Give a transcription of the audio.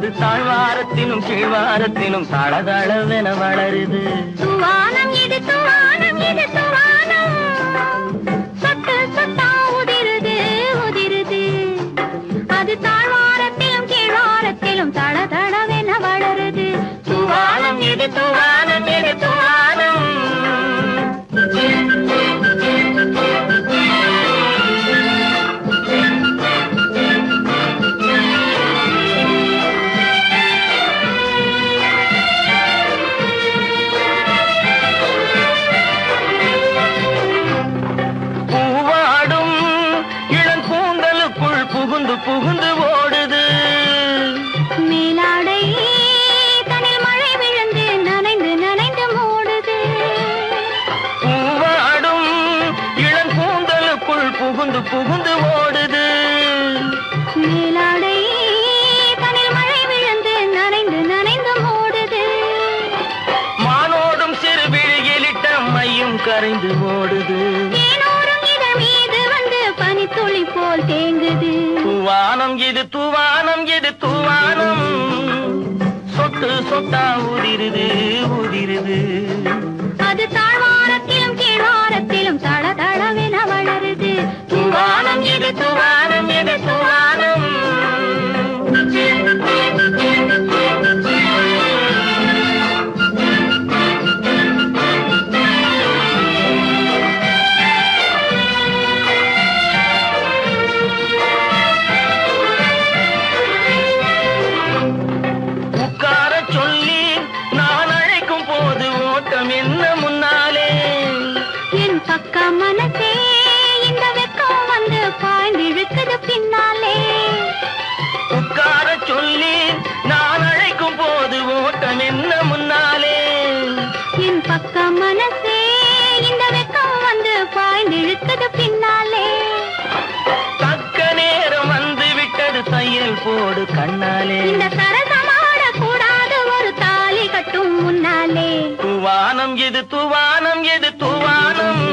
அது தாழ்வாரத்திலும் கீழ்வாரத்திலும் தளதளவென வளருது. துவானம் இது துவானம் இது துவானம், சொட்டு சொட்டா உதிருது உதிருது. அது தாழ்வாரத்திலும் கீழ்வாரத்திலும் தளதளவென வளருது. துவானம் இது துவானம் இது துவானம். பூவாடும் இளங்கூந்தலுக்குள் புகுந்து புகுந்து ஓடுது. மேலாடை தனில் மழை விழுந்து நனைந்து நனைந்து மூடுது. பூவாடும் இளங்கூந்தலுக்குள் புகுந்து புகுந்து ஓடுது. மேலாடை தனில் மழை விழுந்து நனைந்து நனைந்து மூடுது. மானோடும் சிறு விழியிலிட்ட மையும் கரைந்து ஓடுது. தேனோரும் இதழ் மீது வந்து பனித்துளி போல் தேங்குது. துவானம் இது துவானம் இது துவானம், சொட்டு சொட்டா உதிருது உதிருது. அது தாழ்வாரத்திலும் கீழ்வாரத்திலும் தளதளவென வளருது. துவானம் இது துவானம் இது துவானம். உட்கார சொல்லி நான் அழைக்கும் போது ஓட்டம் என்ன முன்னாலே. என் பக்கம் மனசே இந்த வெக்கம் வந்து பாய்ந்திழுக்குது பின்னாலே. உட்கார சொல்லி நான் அழைக்கும் போது ஓட்டம் என்ன முன்னாலே. என் பக்கம் மனசே இந்த வெக்கம் வந்து பாய்ந்திழுக்குது பின்னாலே. தக்க நேரம் வந்து விட்டது, தையல் போடு கண்ணாலே. இந்த சரசமாட கூடாது ஒரு தாலி கட்டும் முன்னாலே. துவானம் இது துவானம் இது துவானம்.